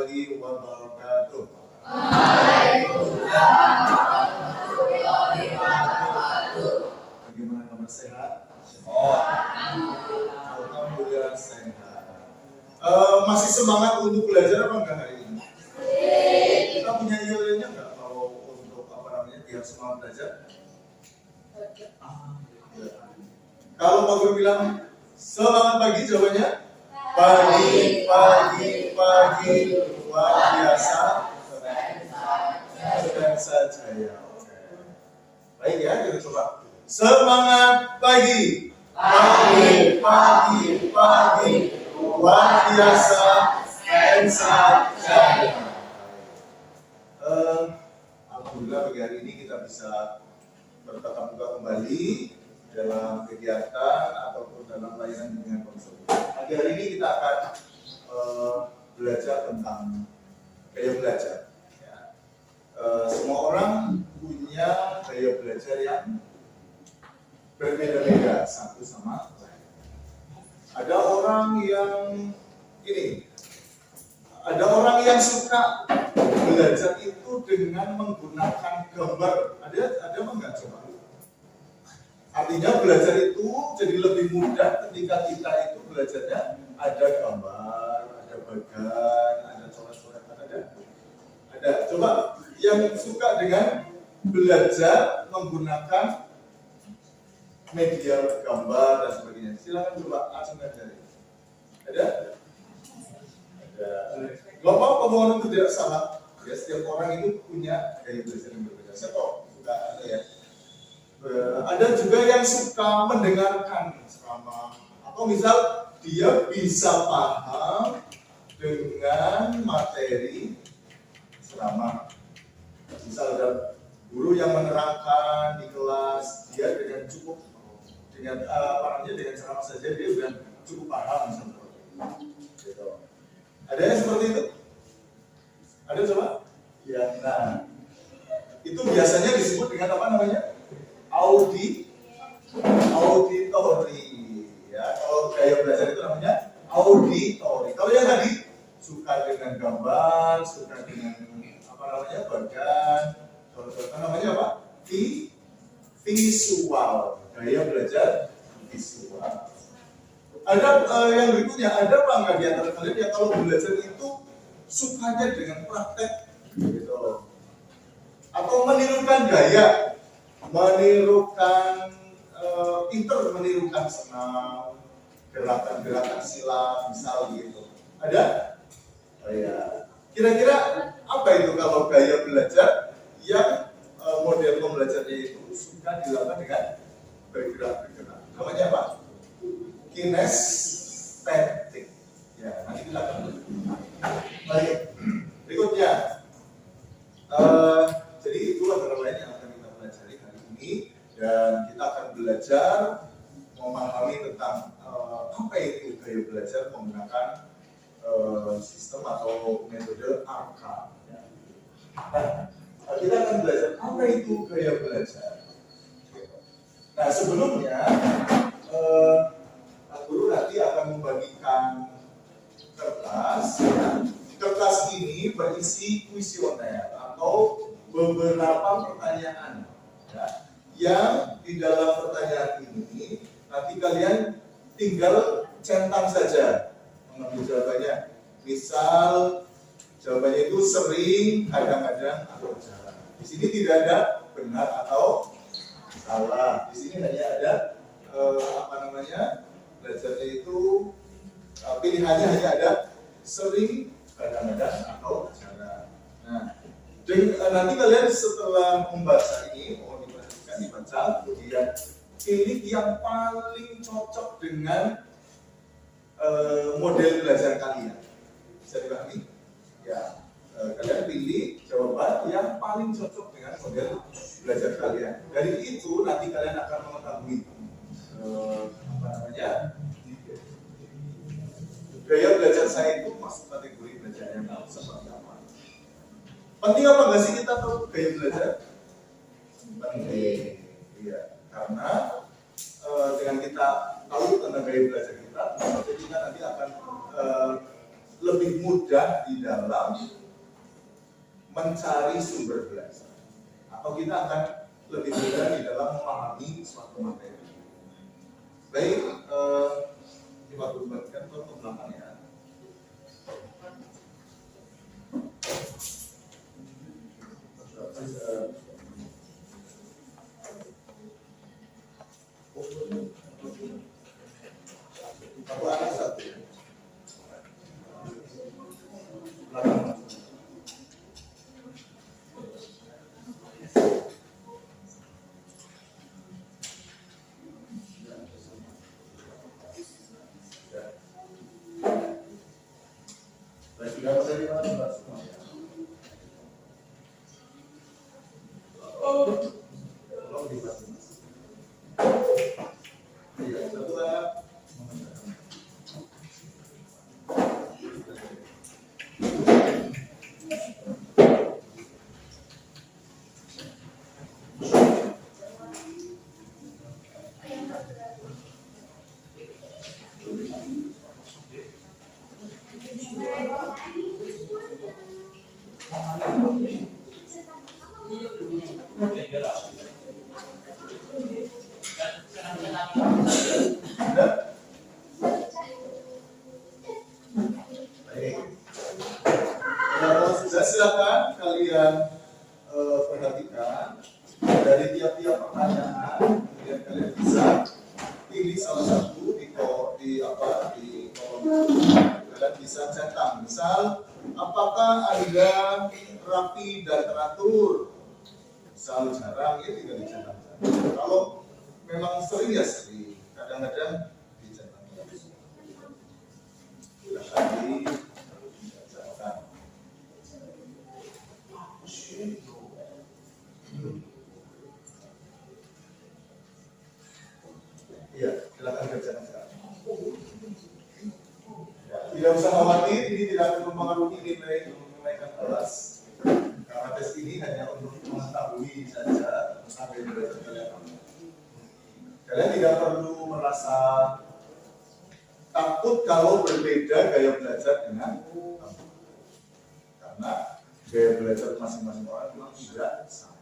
warahmatullahi wabarakatuh. Bagaimana kabar, sehat? Alhamdulillah sehat. Masih semangat untuk belajar apa enggak hari ini? Kita punya ilmunya enggak kalau untuk biar semangat belajar? Kalau Pak Guru bilang semangat pagi, jawabannya pagi, luar biasa, keren saja ya. Baik ya, kita coba. Semangat pagi, luar biasa, keren saja. Alhamdulillah pagi hari ini kita bisa bertatap muka kembali dalam kegiatan ataupun dalam layanan dengan konsep. Pagi hari ini kita akan belajar tentang gaya belajar. Ya. Semua orang punya gaya belajar yang berbeda-beda satu sama lain. Ada orang yang ada orang yang suka belajar itu dengan menggunakan gambar. Ada apa enggak coba? Artinya belajar itu jadi lebih mudah ketika kita itu belajarnya ada gambar, ada bagan, ada coret-coretan, ada. Coba yang suka dengan belajar menggunakan media gambar dan sebagainya, silakan coba langsung aja. Ada? Gak apa-apa, omongan itu tidak salah. Ya, setiap orang itu punya gaya belajar yang berbeda. Saya kok suka ada ya. Ada juga yang suka mendengarkan ceramah, atau misal dia bisa paham dengan materi ceramah. Misal ada guru yang menerangkan di kelas, dia dengan dengan ceramah saja dia sudah cukup paham misalnya. Gitu. Ada yang seperti itu? Ada coba? Ya, nah itu biasanya disebut dengan apa namanya? Auditori. Ya, kalau gaya belajar itu namanya auditori. Kalau yang tadi suka dengan gambar, suka dengan bagan, namanya apa? Visual. Gaya belajar visual. Ada yang berikutnya, ada apa enggak di antara kalian yang kalau belajar itu sukanya dengan praktek gitu, atau menirukan gaya, menirukan pinter, menirukan senam, gerakan-gerakan silat misal gitu. Ada? Oh ya. Kira-kira apa itu kalau gaya belajar yang model pembelajarannya itu suka dilakukan dengan bergerak-bergerak? Namanya apa? Kinestetik. Ya, nanti kita akan baik. Berikutnya, jadi itu antara lain yang akan kita pelajari hari ini, dan kita akan belajar memahami tentang apa itu gaya belajar menggunakan sistem atau metode ARKA. Ya. Nah, kita akan belajar apa itu gaya belajar. Nah, sebelumnya Pak Guru nanti akan membagikan kertas. Ya. Kertas ini berisi kuesioner atau beberapa pertanyaan. Ya. Yang di dalam pertanyaan ini nanti kalian tinggal centang saja mengambil jawabannya. Misal jawabannya itu sering, kadang-kadang, atau jarang. Di sini tidak ada benar atau salah. Di sini hanya ada belajarnya itu pilihannya hanya ada sering, kadang-kadang, atau jarang. Nah, nanti kalian setelah membaca ini, mohon dibaca, kemudian pilih yang paling cocok dengan model belajar kalian. Bisa dipahami? Ya, kalian pilih jawaban yang paling cocok dengan model belajar kalian. Dari itu nanti kalian akan mengetahui gaya belajar saya itu masuk kategori belajar yang seperti apa. Penting apa nggak sih kita tahu gaya belajar? Penting. Iya, karena dengan kita tahu tentang gaya belajar kita, maka kita nanti akan lebih mudah di dalam mencari sumber belajar, atau kita akan lebih mudah di dalam memahami suatu materi. Baik, coba kembalikan ke belakang ya. Aku anak satu ya. Belakang. Sudah saya lihat semua ya. Tolong dibantu. Iya, satu lagi. Silakan kalian perhatikan dari tiap-tiap pertanyaan, kemudian kalian bisa pilih salah satu di kolom. Kalian bisa cetak. Misal, apakah Anda rapi dan teratur? Misal jarang, ya tinggal dicetak. Kalau memang sering ya sering, kadang-kadang dicetak. Tadi iya, silakan kerjakan sekarang. Ya, tidak usah khawatir, ini tidak akan mempengaruhi nilai kenaikan kelas. Karena tes ini hanya untuk mengetahui saja tentang gaya kalian. Kalian tidak perlu merasa takut kalau berbeda gaya belajar dengan kamu. Karena gaya belajar masing-masing orang memang tidak sama.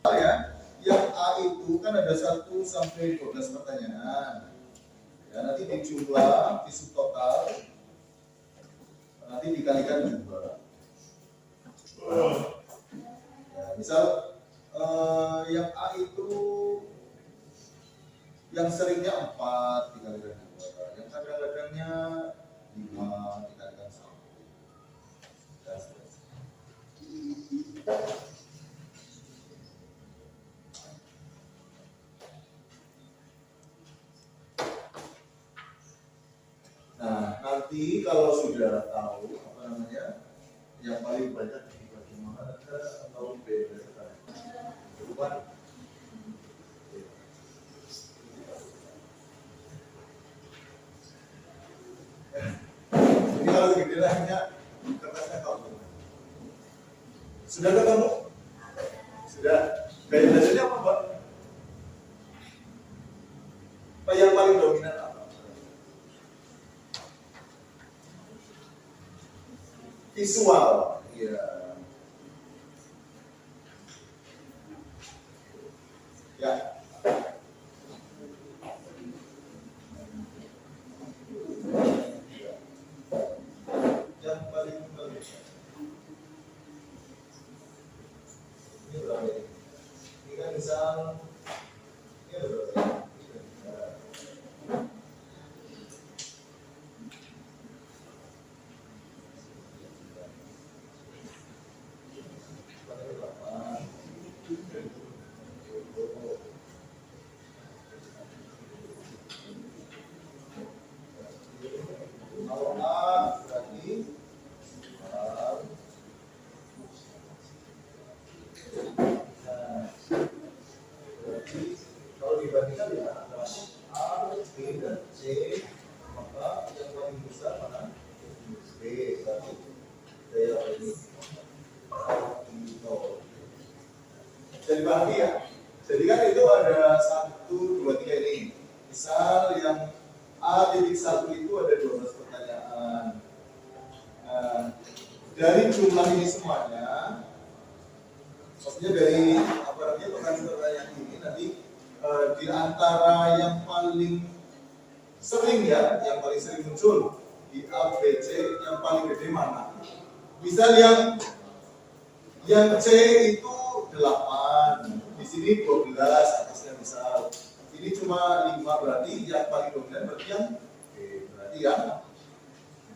Ya, yang A itu kan ada 1 sampai 12 pertanyaan. Ya, nanti dijumlah, disub total, nanti dikalikan 2. Ya, misal yang A itu yang seringnya 4 dikalikan 2, yang kadang-kadangnya 5 dikalikan 1. Dan seterusnya. Nah, nanti kalau sudah tahu apa namanya yang paling banyak di bagaimana atau berdasarkan perubahan. Jadi kalau gejolaknya kertasnya tahu. Sudah ketemu? Sudah. Gaya belajarnya apa, Pak? Apa yang paling dominan apa? Visual, ya. Ya. Yang paling penting. Kalau dibandingkan ya A, B, dan C, maka yang paling besar mana? B, berarti daya ini bisa dibagi ya. Jadi kan itu ada 1, 2, 3 ini. Misal yang A.1 itu ada 12 pertanyaan. Nah, dari jumlah ini semuanya, maksudnya dari pertanyaan ini nanti di antara yang paling sering ya, yang paling sering muncul di A, B, C, yang paling gede mana? Misal yang C itu 8, di sini 12 atasnya misal. Ini cuma 5, berarti yang paling dominan berarti yang B, berarti yang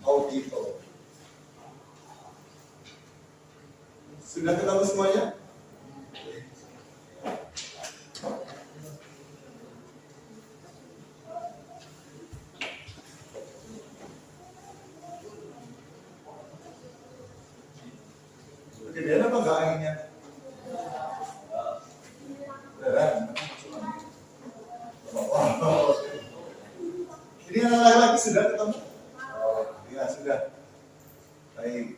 auditor. Sudah ketemu semuanya? Kegedean apa enggak anginnya? Beneran? Ini yang laki-laki sudah ketemu? Oh, iya sudah. Baik.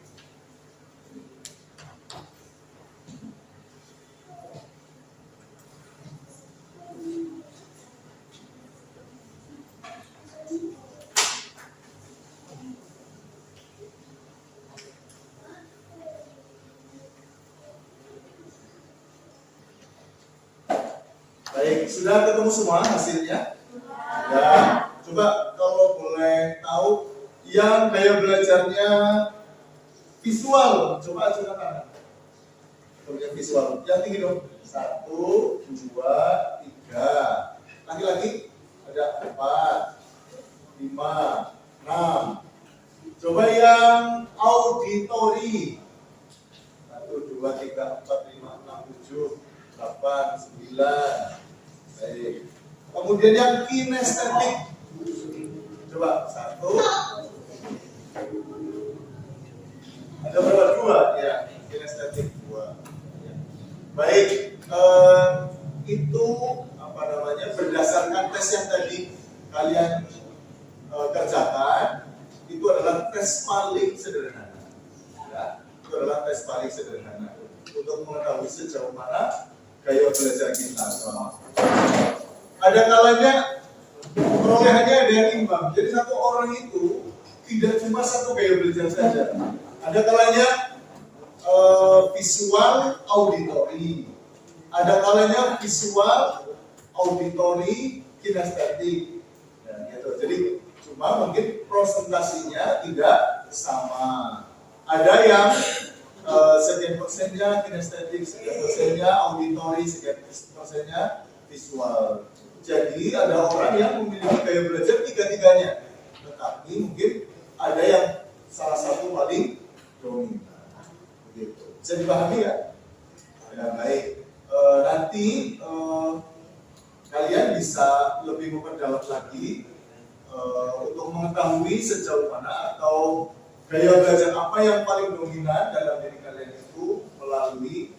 Baik, sudah ketemu semua hasilnya? Ya, coba kalau boleh tahu yang gaya belajarnya visual, coba angkat tangan. Yang visual, yang tinggi dong. 1, 2, 3. Laki-laki ada 4, 5, 6. Coba yang auditori. 1, 2, 3, 4, 5, 6, 7, 8, 9. Baik. Kemudian yang kinestetik. Coba 1. Ada berapa? 2 ya. Kinestetik 2. Ya. Baik. Itu apa namanya? Berdasarkan tes yang tadi kalian kerjakan, itu adalah tes paling sederhana. Ya, itu adalah tes paling sederhana untuk mengetahui sejauh mana gaya belajar kita. Ada kalanya perolehannya ada yang imbang. Jadi satu orang itu tidak cuma satu gaya belajar saja. Ada kalanya visual auditori. Ada kalanya visual auditori kinestetik. Ya, gitu. Jadi cuma mungkin presentasinya tidak sama. Ada yang sekian persennya kinestetik, sekian persennya auditori, sekian persennya visual. Jadi ada orang yang memiliki gaya belajar tiga-tiganya, tetapi mungkin ada yang salah satu paling dominan. Begitu. Bisa dipahami ya? Ya baik. Nanti kalian bisa lebih memperdalam lagi untuk mengetahui sejauh mana atau gaya belajar apa yang paling dominan dalam diri kalian itu melalui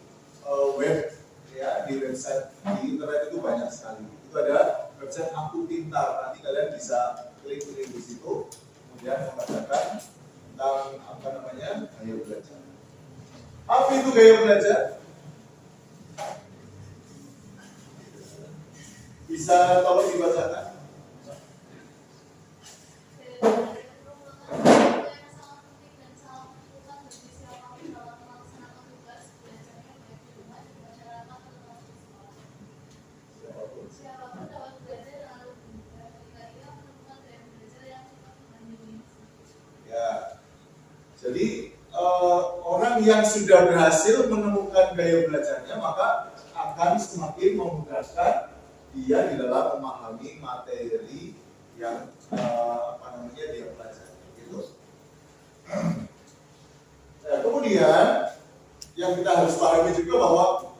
web ya, di website di internet itu banyak sekali. Itu ada website Aku Pintar. Nanti kalian bisa klik di situ, kemudian membacakan tentang apa namanya gaya belajar. Apa itu gaya belajar? Bisa tolong dibacakan? Jadi orang yang sudah berhasil menemukan gaya belajarnya maka akan semakin memudahkan dia di dalam memahami materi yang dia pelajari. Gitu. Nah, kemudian yang kita harus pahami juga bahwa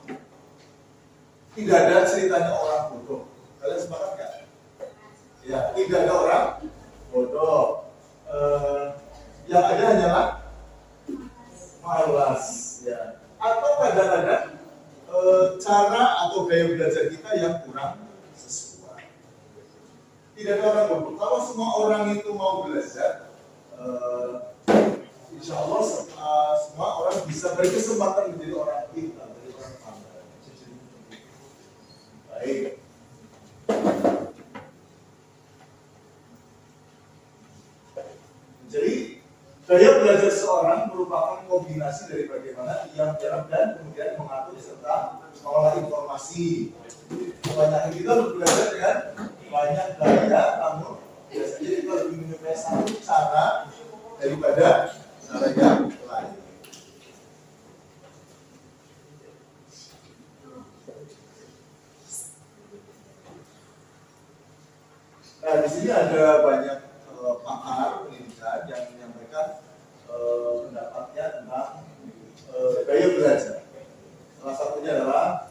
tidak ada ceritanya orang bodoh. Kalian sepakat nggak? Ya, tidak ada orang bodoh. Yang ada hanyalah malas. Ya. Atau kadang-kadang cara atau gaya belajar kita yang kurang sesuai. Tidak ada orang bodoh. Kalau semua orang itu mau belajar, insya Allah semua orang bisa berkesempatan menjadi orang pintar, menjadi orang pandai. Baik. Jadi gaya belajar seorang merupakan kombinasi dari bagaimana ia menyerap dan kemudian mengatur serta mengolah informasi. Kebanyakan kita belajar dengan banyak gaya, namun biasanya kita lebih menyukai satu cara daripada cara yang lain. Nah, di sini ada banyak pakar pendidikan yang menyampaikan pendapatnya tentang gaya belajar. Salah satunya adalah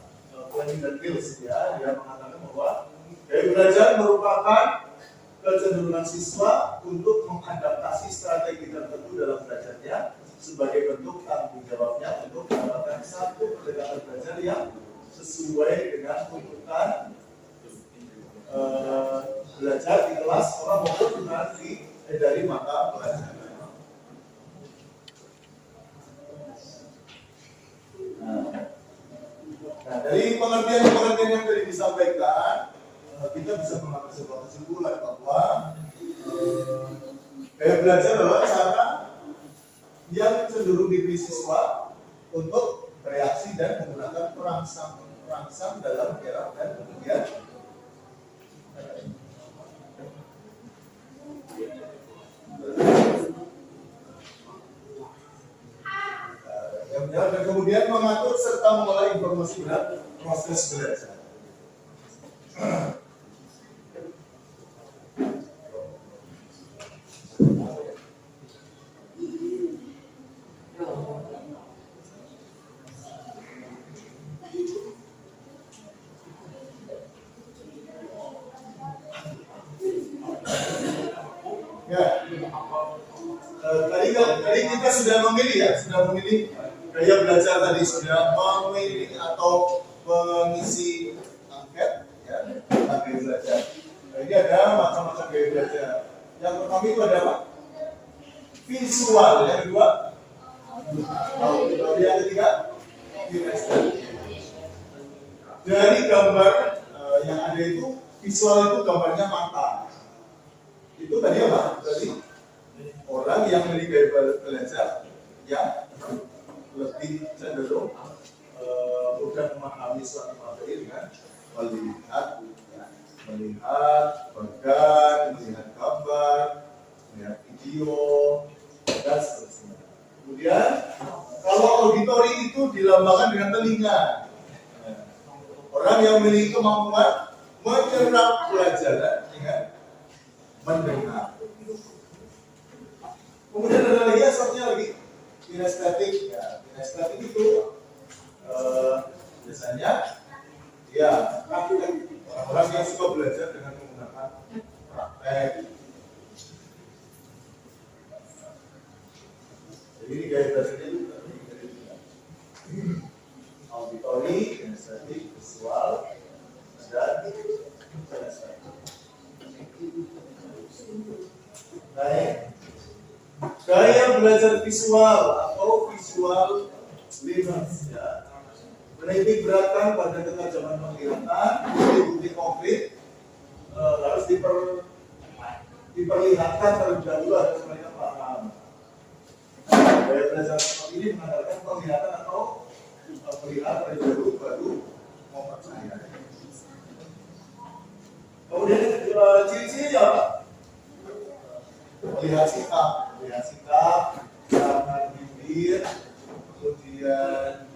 Fleming dan Mills, ya, dia mengatakan bahwa gaya belajar merupakan kecenderungan siswa untuk mengadaptasi strategi tertentu dalam belajarnya sebagai bentuk tanggung jawabnya untuk mendapatkan satu pendekatan belajar yang sesuai dengan tuntutan belajar di kelas sekolah maupun dari mata pelajaran. Nah, dari pengertian yang tadi disampaikan, kita bisa mengambil sebuah kesimpulan bahwa gaya belajar adalah cara yang cenderung diberi siswa untuk bereaksi dan menggunakan perangsang dalam gerak dan kemudian dan kemudian mengatur serta mengolah informasi dalam proses belajar. Tadi kita sudah memilih gaya belajar tadi, sudah memilih atau mengisi angket ya tentang gaya belajar. Nah, ini ada macam-macam gaya belajar. Yang pertama itu ada apa? Visual. Yang kedua, yang ketiga, kinestetik. Dari gambar yang ada itu, visual itu gambarnya mata. Itu tadi apa? Tadi orang yang memiliki gaya belajar yang lebih cenderung mudah memahami suatu materi dengan melihat bagan, melihat gambar, melihat video, dan seterusnya. Kemudian kalau auditori itu dilambangkan dengan telinga. Orang yang memiliki kemampuan menyerap pelajaran dengan mendengar. Kemudian ada lagi satunya lagi kinestetik. Ya, kinestetik itu biasanya ya praktek. Orang-orang yang suka belajar dengan menggunakan praktek. Jadi ini gaya belajarnya itu auditori, kinestetik, visual, dan kinestetik. Baik. Gaya belajar visual atau visual learners ya. Menitik beratkan pada ketajaman penglihatan, bukti konkret, harus diperlihatkan terlebih dahulu agar mereka paham. Gaya belajar seperti ini mengandalkan penglihatan atau melihat terlebih dahulu baru mempercayai. Kemudian ciri-cirinya apa? Melihat sikap, jangan bibir, kemudian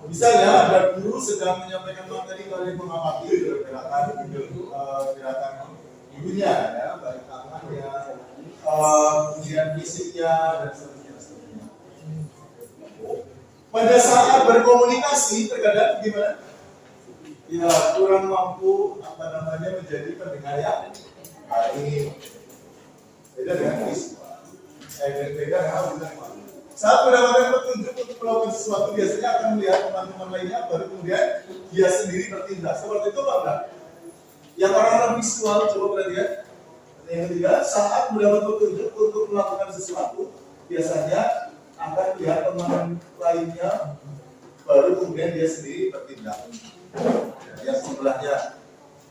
Misalnya ada guru sedang menyampaikan materi kalian mengamati gerakan gurunya, ya, baik tangannya, kemudian fisiknya dan seterusnya. Pada saat berkomunikasi terkadang gimana? Ya kurang mampu menjadi pendengar yang baik. Beda dengan visual. Beda dengan saat mendapatkan petunjuk untuk melakukan sesuatu biasanya akan melihat teman-teman lainnya baru kemudian dia sendiri bertindak. Seperti itu Pak. Yang orang-orang visual coba perhatikan. Yang ketiga, saat mendapat petunjuk untuk melakukan sesuatu biasanya akan melihat teman lainnya baru kemudian dia sendiri bertindak. Yang sebelahnya,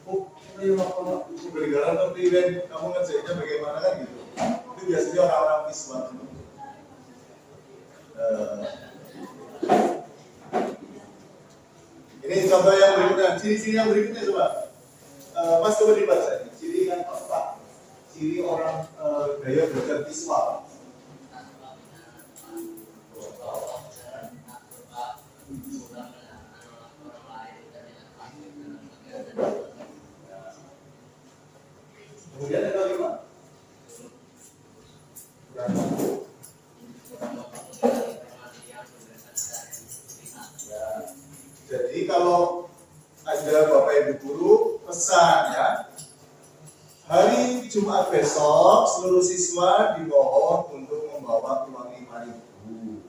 oh, ini apa? Bergara tapi kamu ngerjainnya bagaimana kan gitu. Itu biasanya orang-orang visual. Ini contoh yang berikutnya, ciri-ciri yang berikutnya coba. Mas coba dibaca ini, ciri yang keempat, ciri orang gaya belajar visual. Kemudian yang kelima, jadi kalau ada Bapak Ibu guru pesan ya, hari Jumat besok seluruh siswa dimohon untuk membawa uang 5.000.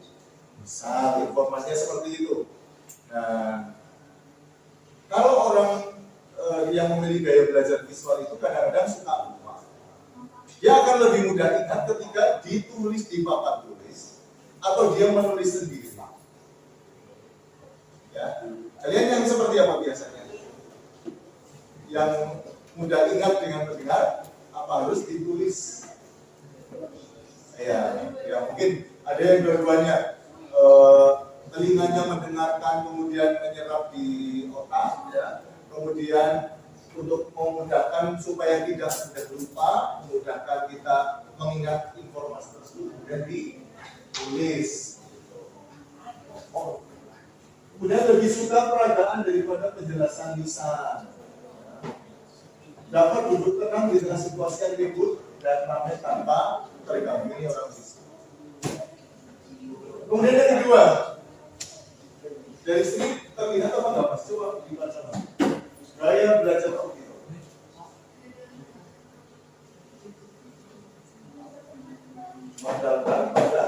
Misal informasinya seperti itu. Nah, kalau orang yang memiliki gaya belajar visual itu kadang-kadang suka lupa. Dia akan lebih mudah ingat ketika ditulis di papan tulis atau dia menulis sendiri. Ya, kalian yang seperti apa biasanya? Yang mudah ingat dengan mendengar, apa harus ditulis? Ya mungkin ada yang dua-duanya, telinganya mendengarkan kemudian menyerap di otak, ya. Kemudian untuk memudahkan supaya tidak mudah lupa, memudahkan kita mengingat informasi tersebut dan ditulis. Kemudian lebih suka peragaan daripada penjelasan lisan. Dapat duduk tenang di tengah situasi yang ribut dan ramai tanpa terganggu. Ini orang bisa. Kemudian yang kedua, dari sini terlihat apa enggak Mas? Coba dibaca Mas. Gaya belajar audio. Modalkan pada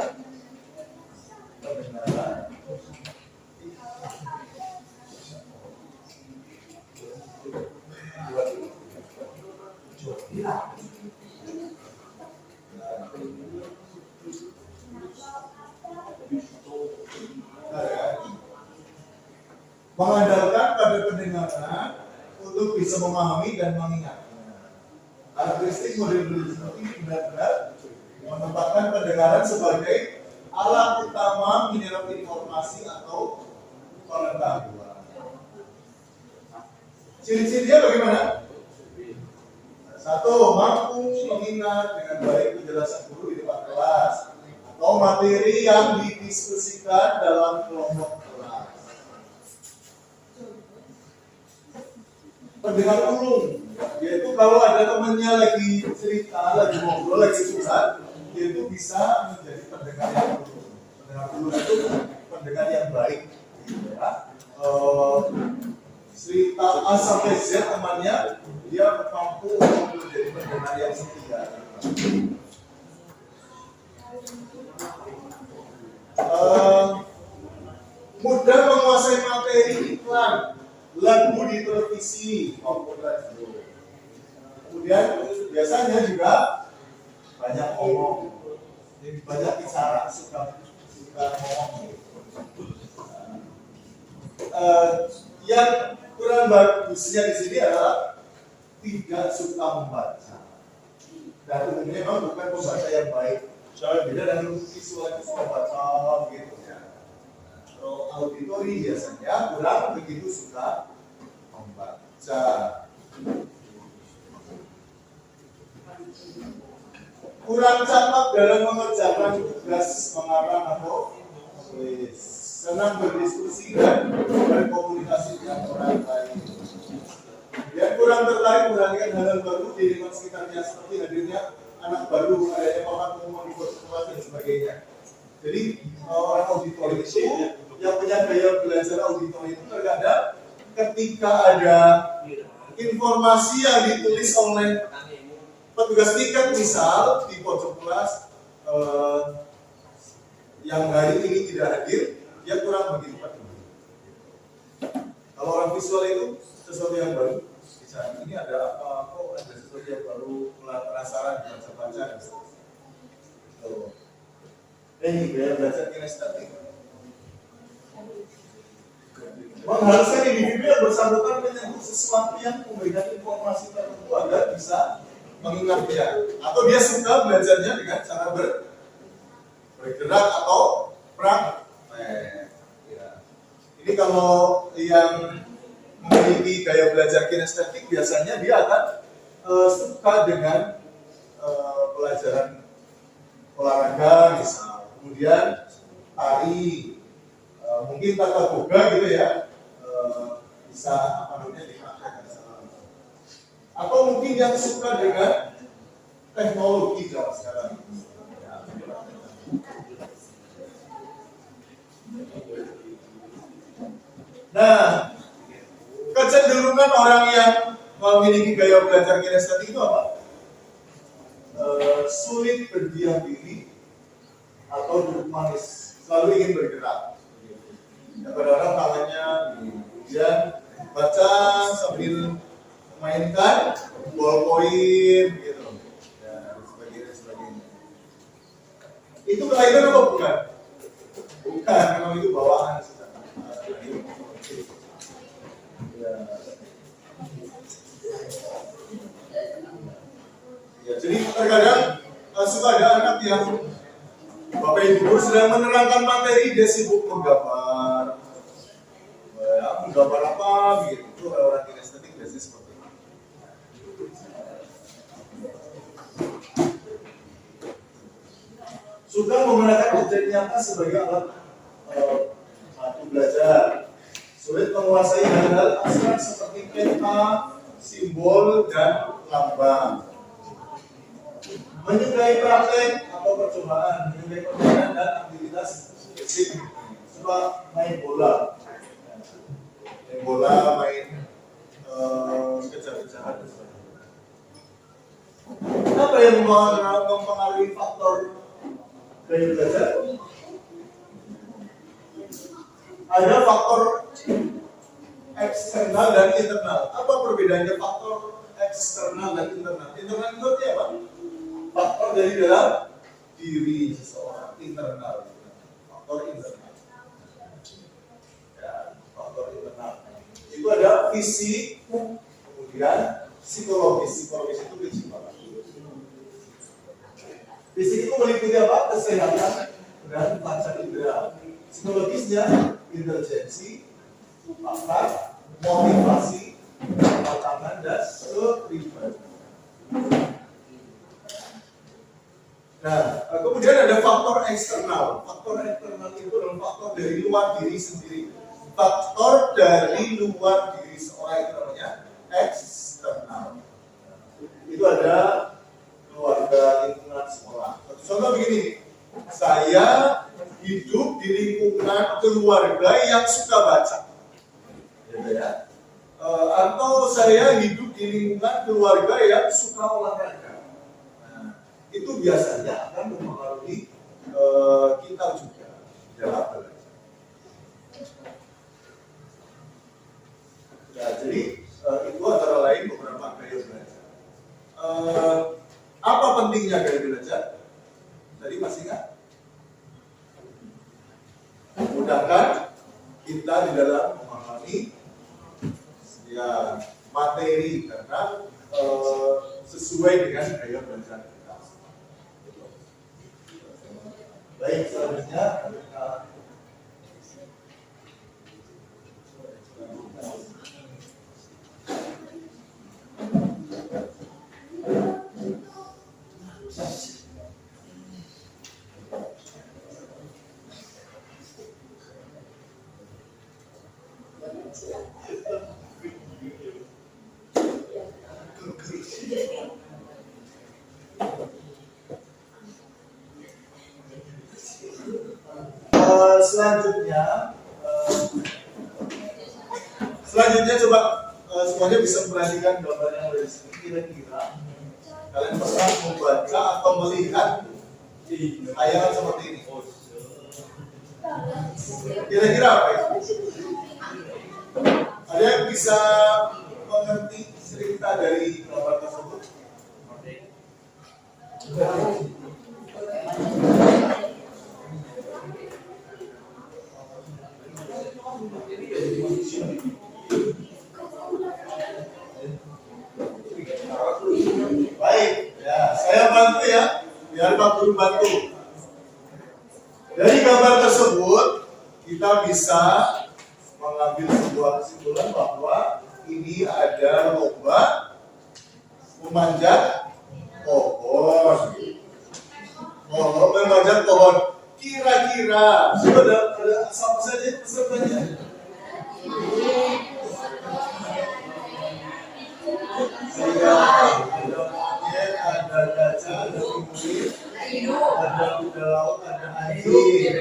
pendengaran. Mengandalkan pada pendengaran untuk bisa memahami dan mengingatnya. Karakteristik model belajar ini benar-benar menempatkan pendengaran sebagai alat utama menyerap informasi atau pengetahuan. Ciri-cirinya bagaimana? Satu, mampu mengingat dengan baik penjelasan guru di depan kelas atau materi yang didiskusikan dalam kelompok kelas. Pendengar ulung, yaitu kalau ada temannya lagi cerita, lagi ngobrol, lagi curhat, dia itu bisa menjadi pendengar yang ulung. Pendengar ulung itu pendengar yang baik, gitu ya. Cerita A sampai Z temannya, dia mampu untuk menjadi pendengar yang setia. Mudah menguasai materi iklan, lagu di televisi maupun radio. Kemudian biasanya juga banyak ngomong, banyak bicara, suka ngomong. Yang kurang bagusnya di sini adalah tidak suka membaca. Dan umumnya memang bukan pembaca yang baik. Beda dengan visual itu suka baca gitu ya. Kalau auditori biasanya kurang begitu suka membaca. Kurang cakap dalam mengerjakan tugas mengarang atau menulis. senang berdiskusi dan berkomunikasi dengan orang lain. Yang kurang tertarik memperhatikan hal-hal baru di lingkungan sekitarnya seperti hadirnya anak baru, adanya papan pengumuman di kelas dan sebagainya. Jadi orang auditor itu yang punya gaya belajar auditor itu terkadang ketika ada informasi yang ditulis oleh petugas tiket misal di pojok kelas yang hari ini tidak hadir, dia kurang begitu peduli. Kalau orang visual itu sesuatu yang baru, misalnya ini ada apa, kok ada sesuatu yang baru, penasaran, baca-baca dan sebagainya. Ini gaya belajar kinestetik. Mengharuskan individu yang bersangkutan menyentuh sesuatu yang memberikan informasi tertentu agar bisa mengingatnya, atau dia suka belajarnya dengan cara bergerak atau praktek. Ya. Ini kalau yang memiliki gaya belajar kinestetik biasanya dia akan suka dengan pelajaran olahraga misal, kemudian tari, mungkin tata boga gitu ya, bisa apa namanya dipraktekkan secara langsung. Atau mungkin yang suka dengan teknologi zaman sekarang. Nah, kecenderungan orang yang memiliki gaya belajar kinestetik itu apa? Sulit berdiam diri atau duduk manis, selalu ingin bergerak. Ya, kadang-kadang tangannya kemudian baca sambil mainkan ballpoint gitu, ya, sebagainya. Itu kelainan apa bukan? Bukan, memang itu bawaan sudah. Ya, jadi terkadang suka ada anak yang Bapak Ibu guru sedang menerangkan materi, dia sibuk menggambar, ya, menggambar apa begitu. Itu orang kinestetik biasanya seperti itu. Suka menggunakan objek nyata sebagai alat bantu belajar. Sulit menguasai hal-hal abstrak seperti peta, simbol, dan lambang. Menyukai praktek atau percobaan, menyukai permainan dan aktivitas fisik. Suka main bola, main kejar-kejaran. Apa yang mempengaruhi faktor gaya belajar? Ada faktor eksternal dan internal. Apa perbedaannya faktor eksternal dan internal? Internal itu apa? Faktor dari dalam diri seseorang, internal. Faktor internal. Ya, faktor internal. Itu ada fisik, kemudian psikologis. Psikologis itu prinsip apa? Fisik itu meliputi apa? Kesehatan dan panca indera. Psikologisnya intelijensi, akal, motivasi, tantangan, dan kepribadian. Nah, kemudian ada faktor eksternal. Faktor eksternal itu adalah faktor dari luar diri sendiri. Faktor dari luar diri seorang itu namanya eksternal. Itu ada keluarga, lingkungan, sekolah. Contoh begini, saya hidup di lingkungan keluarga yang suka baca, ya. Atau saya hidup di lingkungan keluarga yang suka olahraga. Nah, itu biasanya akan mempengaruhi kita juga dalam belajar. Nah, jadi itu antara lain beberapa gaya belajar. Apa pentingnya gaya belajar? Tadi masih ingat? Memudahkan kita di dalam memahami ya materi karena sesuai dengan gaya belajar kita. Baik, selanjutnya selanjutnya coba semuanya bisa memperhatikan gambar yang ada di sini. Kira-kira kalian pernah membaca atau melihat tayangan seperti ini? Kira-kira apa ya? Ada yang bisa mengerti cerita dari gambar tersebut? Baik, ya saya bantu ya, biar Pak Guru bantu. Dari gambar tersebut kita bisa mengambil sebuah kesimpulan bahwa ini ada lomba memanjat pohon. Memanjat pohon. Kira-kira sudah ada siapa saja pesertanya? Ada monyet, ada gajah, ada penguin, ada kuda laut, ada anjing.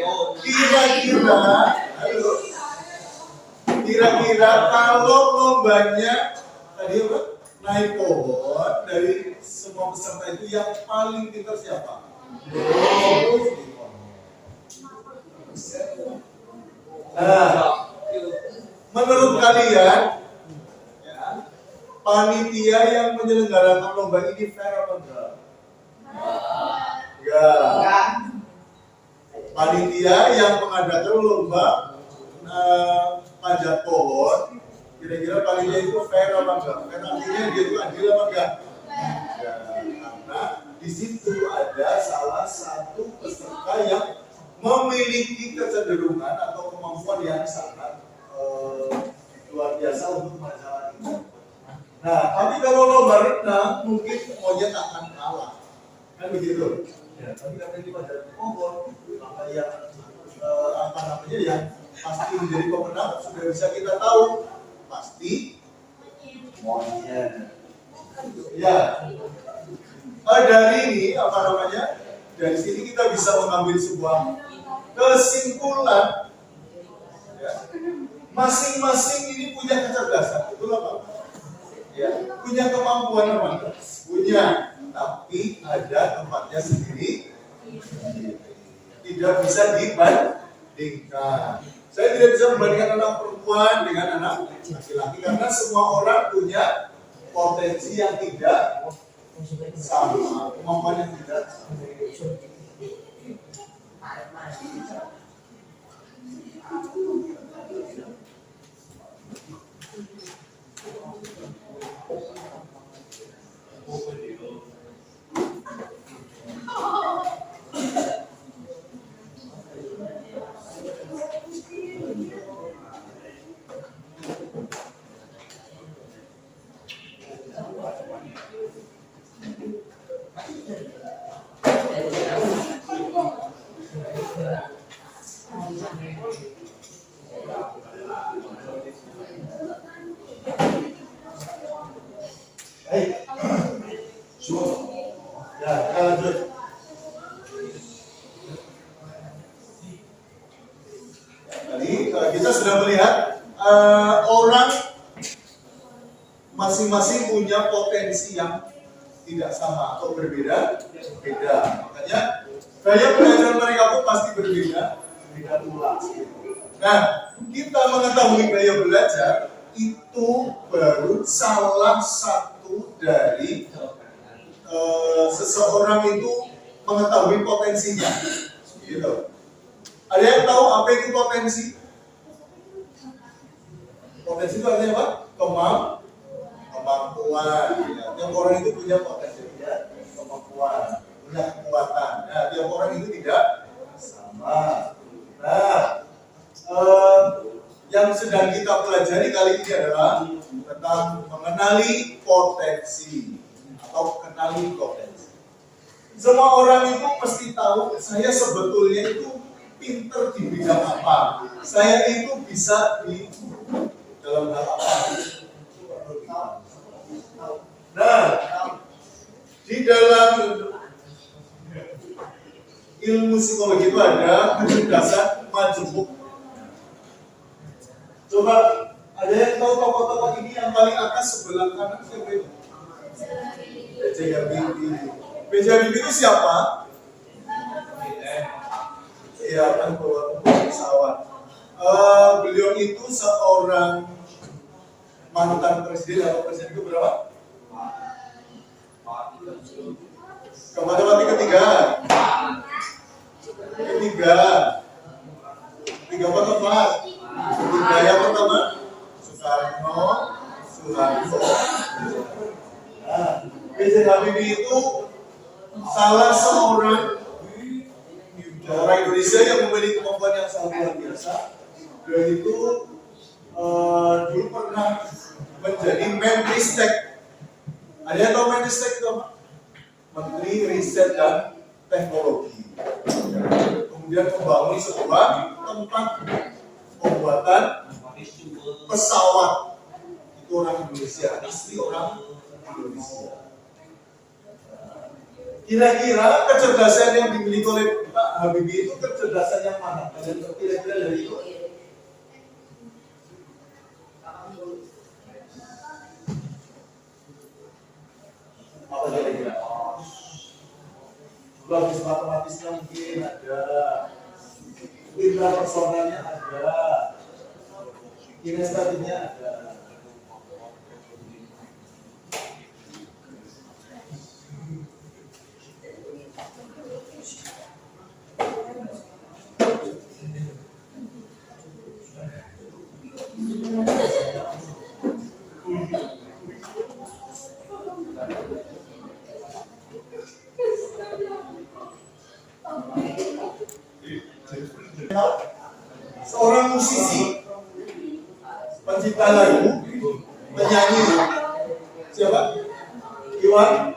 Kira-kira kalau lombanya tadi apa? Naik pohon, dari semua peserta itu yang paling pintar siapa? Nah, menurut kalian, ya, panitia yang menyelenggarakan lomba ini fair apa enggak? Enggak. Panitia yang mengadakan lomba panjat pohon, kira-kira panitia itu fair apa enggak? Fair artinya dia itu adil apa enggak? Ya, karena di situ ada salah satu peserta yang memiliki kecenderungan atau kemampuan yang sangat luar biasa untuk menjalani. Nah, tapi kalau lomba renang mungkin monyet akan kalah, kan begitu? Ya, tapi karena di panjat pohon, maka yang apa namanya yang pasti menjadi pemenang sudah bisa kita tahu pasti monyet. Ya, dari ini apa namanya? Dari sini kita bisa mengambil sebuah kesimpulan. Ya. Masing-masing ini punya kecerdasan, betul apa? Ya, punya kemampuan apa? Punya, tapi ada tempatnya sendiri. Tidak bisa dibandingkan. Saya tidak bisa membandingkan anak perempuan dengan anak laki-laki karena semua orang punya potensi yang tidak sama, kemampuan yang tidak sama. Kita sudah melihat orang masing-masing punya potensi yang tidak sama atau berbeda. Makanya gaya belajar mereka pun pasti berbeda pula. Nah, kita mengetahui gaya belajar itu baru salah satu dari seseorang itu mengetahui potensinya. Gitu. Ada yang tahu apa itu potensi? Potensi itu artinya apa? Kemampuan. Ya. Tiap orang itu punya potensi, ya. Kemampuan, punya kekuatan. Nah, tiap orang itu tidak sama. Nah, yang sedang kita pelajari kali ini adalah tentang mengenali potensi atau kenali potensi. Semua orang itu mesti tahu saya sebetulnya itu pinter di bidang apa. Saya itu bisa di dalam hal apa. Nah, di dalam ilmu psikologi itu ada kecerdasan majemuk. Coba ada yang tahu tokoh-tokoh ini yang paling atas sebelah kanan siapa itu? B.J. Habibie. B.J. Habibie itu siapa? Iya, kan bawa pesawat. Beliau itu seorang mantan presiden atau presiden itu berapa? Kepada mati ketiga. Tiga apa tempat? Tiga yang pertama Soekarno, Soeharto. Nah, B.J. Habibie itu salah seorang orang Indonesia yang memiliki kemampuan yang sangat luar biasa. Dan itu dulu pernah menjadi Menristek. Ada yang tahu Menristek itu apa? Menteri Riset dan Teknologi. Kemudian membangun sebuah tempat pembuatan pesawat. Itu orang Indonesia, asli orang Indonesia. Kira-kira kecerdasan yang dimiliki oleh Pak Habibie itu kecerdasan yang mana? Kira-kira dari itu? Apa kira-kira? Logis matematisnya mungkin ada, indra personalnya ada, kinestatinya ada. Seorang musisi, pencipta lagu, penyanyi, siapa? Iwan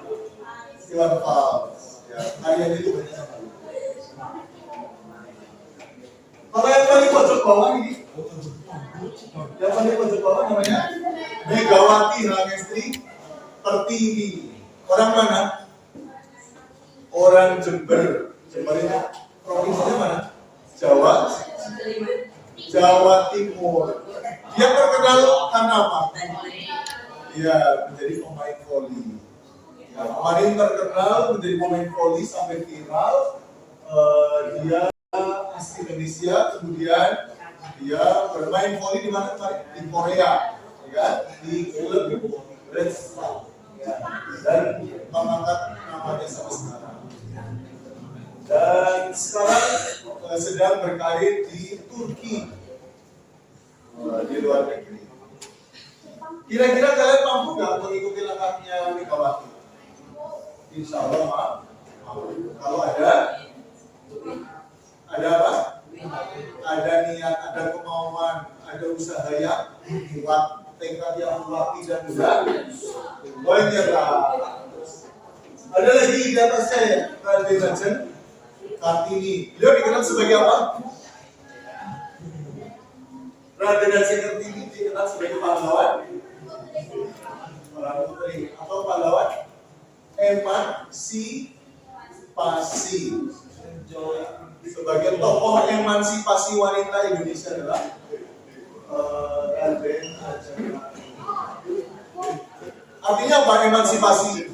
Fals. Ya, karyanya itu banyak sekali. Kalau yang paling pojok bawah ini, namanya Megawati Rahmestri Pertiwi. Orang mana? Orang Jember. Jember itu provinsinya mana? Jawa Timur. Dia terkenal karena apa? Dia menjadi pemain voli. Ya, kemarin terkenal menjadi pemain voli sampai viral. Dia asli Indonesia, kemudian dia bermain voli di mana kemarin? Di Korea, ya, di klub Red Star, ya, dan mengangkat namanya sampai sekarang. Dan sekarang sedang berkarir di Turki, di luar negeri. Kira-kira kalian mampu nggak mengikuti langkahnya Megawati? Insya Allah mampu. Kalau ada apa? Ada niat, ada kemauan, ada usaha yang kuat, tekad yang kuat dan mudah. Menyerah. Ada lagi di atas saya, Raden Kartini. Beliau dikenal sebagai apa? Raden Kartini dikenal sebagai pahlawan putri atau pahlawan emansipasi. Sebagai tokoh emansipasi wanita Indonesia adalah Raden Artinya apa emansipasi?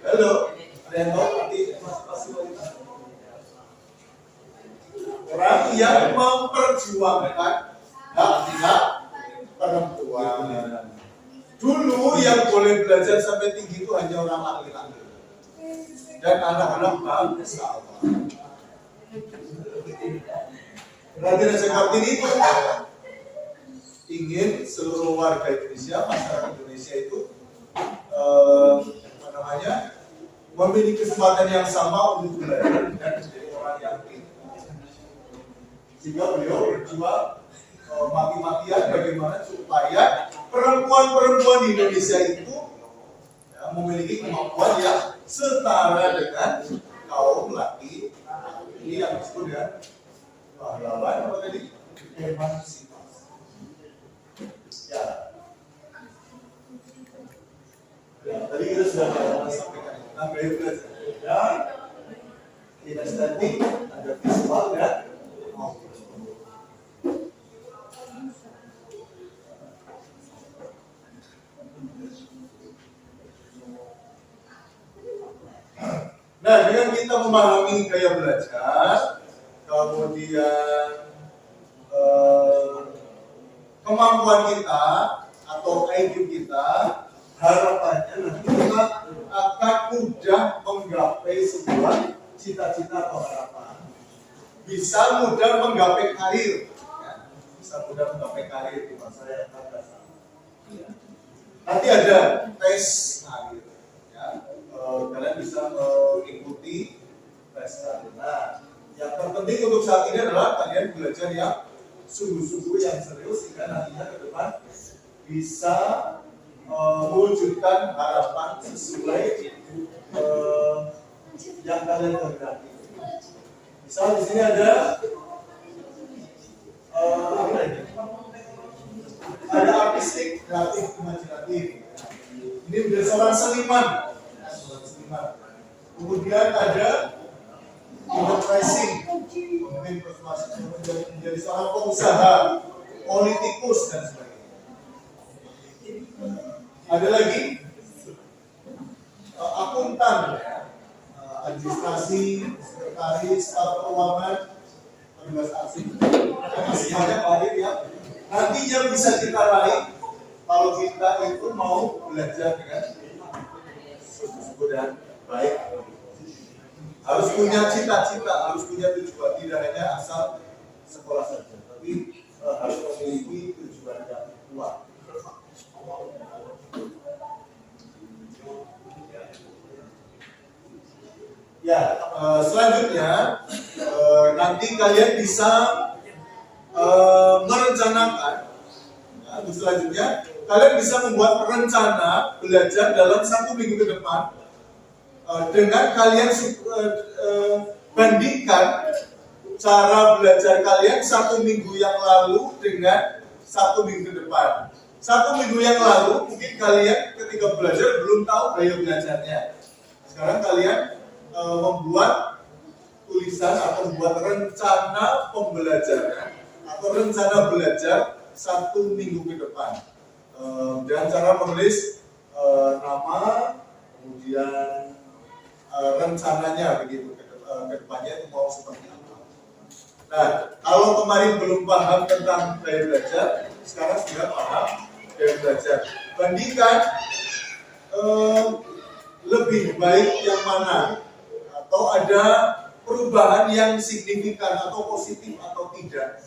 Halo, ada yang tahu arti emansipasi wanita? Orang yang memperjuangkan hak-hak perempuan. Dulu yang boleh belajar sampai tinggi itu hanya orang laki-laki dan anak-anak bangsa. Raden Kartini itu ingin seluruh warga Indonesia, masyarakat Indonesia itu memiliki kesempatan yang sama untuk belajar dan menjadi orang yang pintar. Sehingga beliau berjuang mati-matian bagaimana supaya perempuan-perempuan di Indonesia itu memiliki kemampuan yang setara dengan kaum laki. Ini yang disebut dengan pahlawan apa tadi? Emansipasi. Ya. Tadi kita sudah sampaikan tentang gaya belajar. Ya, kinestetik, ada visual dan auditory. Nah, dengan kita memahami gaya belajar, kemudian kemampuan kita atau IQ kita, harapannya nanti kita akan mudah menggapai sebuah cita-cita atau harapan. Bisa mudah menggapai karir, ya. Bisa mudah menggapai karir di masa yang akan datang. Ya. Nanti ada tes karir, ya. Kalian bisa mengikuti tes karir. Nah, yang terpenting untuk saat ini adalah kalian belajar yang sungguh-sungguh, yang serius, sehingga nantinya ke depan bisa mewujudkan harapan sesuai yang kalian kehendaki. Misal di sini ada ada artistik, kreatif, imajinatif. Ini menjadi seorang seniman. Kemudian ada enterprising, pemimpin persuasi, menjadi seorang pengusaha, politikus dan sebagainya. Ada lagi akuntan, administrasi, sekretaris, staf keuangan, petugas asing. Masih banyak karir yang nantinya bisa kita raih kalau kita itu mau belajar dengan sungguh-sungguh dan baik. Harus punya cita-cita, harus punya tujuan, tidak hanya asal sekolah saja, tapi harus memiliki tujuan yang kuat. Ya, selanjutnya nanti kalian bisa merencanakan. Ya, selanjutnya kalian bisa membuat rencana belajar dalam 1 minggu ke depan. Dengan kalian bandingkan cara belajar kalian 1 minggu yang lalu dengan 1 minggu ke depan. 1 minggu yang lalu mungkin kalian ketika belajar belum tahu gaya belajarnya. Sekarang kalian membuat tulisan atau membuat rencana pembelajaran atau rencana belajar 1 minggu ke depan. Dengan cara menulis nama, kemudian rencananya begitu ke depannya itu mau seperti apa. Nah, kalau kemarin belum paham tentang gaya belajar, sekarang sudah paham gaya belajar. Bandingkan lebih baik yang mana, atau ada perubahan yang signifikan atau positif atau tidak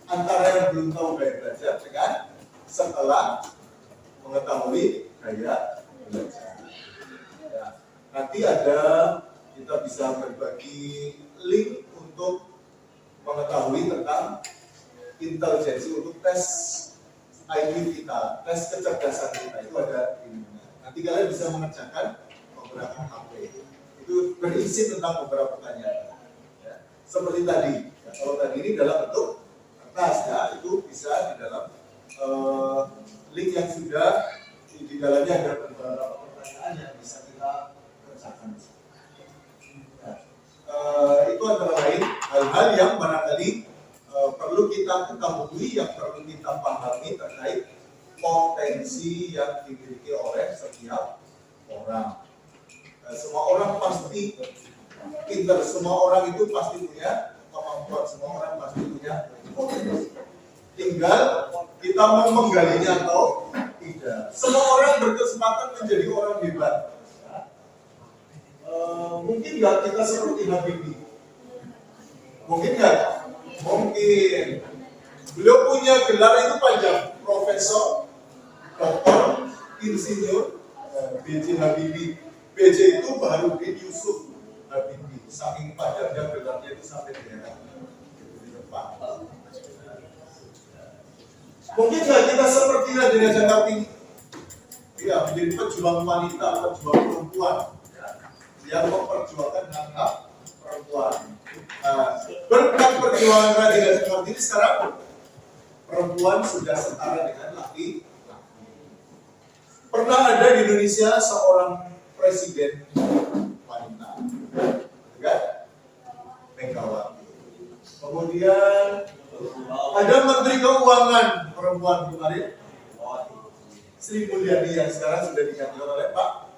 antara yang belum tahu gaya belajar dengan setelah mengetahui gaya belajar. Nanti kita bisa berbagi link untuk mengetahui tentang intelijensi untuk tes IQ kita, tes kecerdasan kita itu ada di mana. Nanti kalian bisa mengerjakan menggunakan HP. Itu berisi tentang beberapa pertanyaan. Ya. Seperti tadi, ya, kalau tadi ini dalam bentuk kertas, ya, itu bisa di dalam link yang sudah di dalamnya ada beberapa pertanyaan yang bisa kita kerjakan. Ya. Itu antara lain hal-hal yang barangkali perlu kita ketahui, yang perlu kita pahami terkait potensi yang dimiliki oleh setiap orang. Semua orang pasti pintar, semua orang itu pasti punya kemampuan, semua orang pasti punya potensi. Tinggal kita mau menggalinya atau tidak. Semua orang berkesempatan menjadi orang hebat. Mungkin nggak kita seperti Habibie? Mungkin nggak? Mungkin. Beliau punya gelar itu panjang, Profesor, Doktor, Insinyur, B.J. Habibie. B.J. itu Baharudin Yusuf Habibie. Saking panjangnya gelarnya itu sampai di depan. Mungkin nggak kita seperti Raja Kartini? Ya, menjadi pejuang wanita, pejuang perempuan, yang memperjuangkan hak perempuan. Berkat perjuangan Raja Kartini sekarang perempuan sudah setara dengan laki-laki. Pernah ada di Indonesia seorang presiden wanita, kan? Megawati. Kemudian ada Menteri Keuangan perempuan kemarin, Sri Mulyani, yang sekarang sudah diganti oleh Pak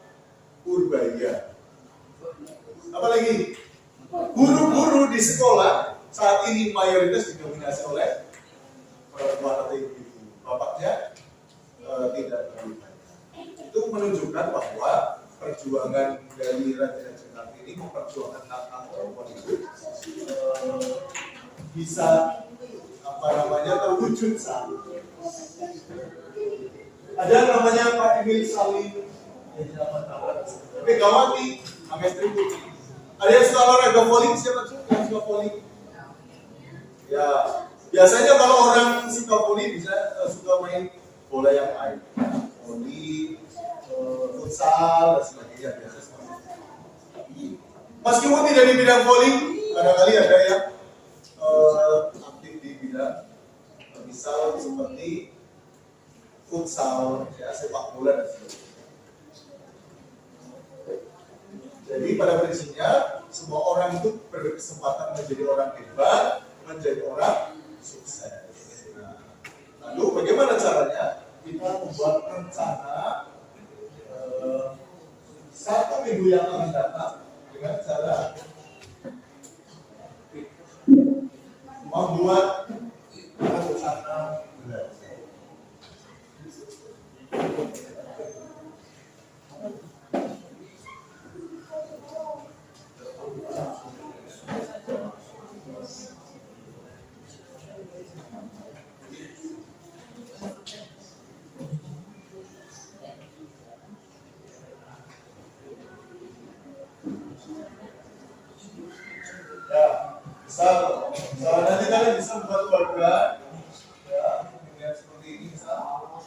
Purbaya. Apalagi guru-guru di sekolah saat ini mayoritas didominasi oleh perempuan atau ibu-ibu. Bapaknya tidak terlalu banyak. Itu menunjukkan bahwa perjuangan dari Raja Jenderal ini memperjuangkan hak-hak perempuan itu bisa terwujud saat ada yang namanya Pak Emil Salim Megawati Angestri Putri. Ada yang suka olahraga volley, siapa tuh yang suka volley? Ya, biasanya kalau orang suka volley bisa suka main bola yang lain, volley, futsal dan sebagainya biasa seperti itu. Meskipun tidak di bidang volley, kadang-kali ada yang aktif di bidang misal seperti futsal, ya, sepak bola dan sebagainya. Jadi pada prinsipnya semua orang itu berkesempatan menjadi orang hebat, menjadi orang sukses. Nah, lalu bagaimana caranya? Kita membuat rencana 1 minggu yang akan datang dengan cara membuat rencana belajar. Misal nanti kalian bisa membuat keluarga, ya, dengan seperti ini misal.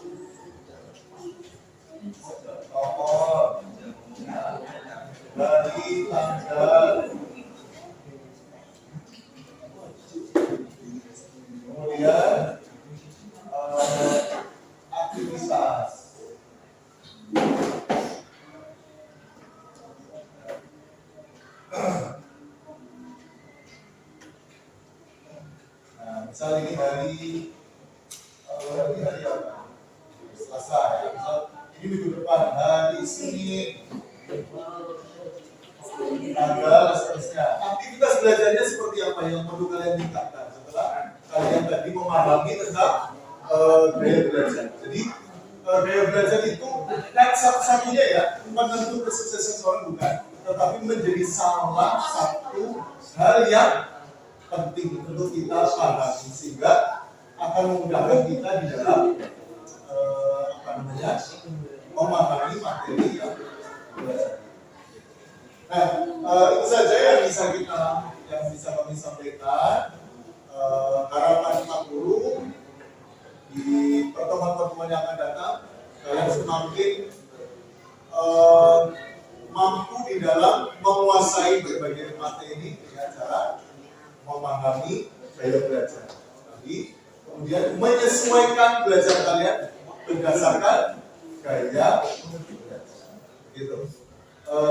Nomor dari tanggal, kemudian aktivitas. Misal ini hari apa? Selasa ya. Misal ini minggu depan hari Senin, tanggal seterusnya. Aktivitas belajarnya seperti apa yang perlu kalian tingkatkan setelah kalian tadi memahami tentang gaya belajar. Jadi gaya belajar itu satu-satunya ya, bukan tentu kesuksesan seorang bukan, tetapi menjadi salah satu hal yang penting untuk kita pahami sehingga akan memudahkan kita di dalam memahami materi yang belajar. Nah, itu saja yang bisa kami sampaikan. Harapan Pak Guru di pertemuan-pertemuan yang akan datang kalian semakin mampu di dalam menguasai berbagai materi dengan cara memahami gaya belajar. Jadi kemudian menyesuaikan belajar kalian berdasarkan gaya belajar. Gitu.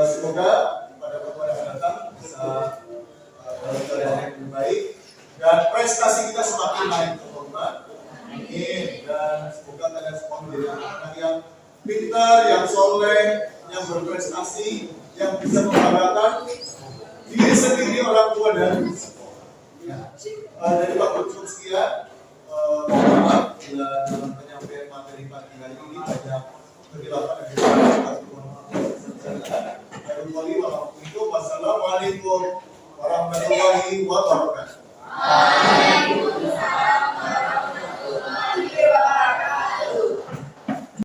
Semoga pada pertemuan yang akan datang bisa dalam keadaan yang lebih baik dan prestasi kita semakin naik teman-teman. Amin. Dan semoga kalian semua menjadi anak-anak yang pintar, yang soleh, yang berprestasi, yang bisa membanggakan diri sendiri, orang tua dan ya. Dari Pak Guru sekian, maaf bila dalam penyampaian materi pagi hari ini banyak kehilafan dan kesalahan. Wassalamualaikum warahmatullahi wabarakatuh.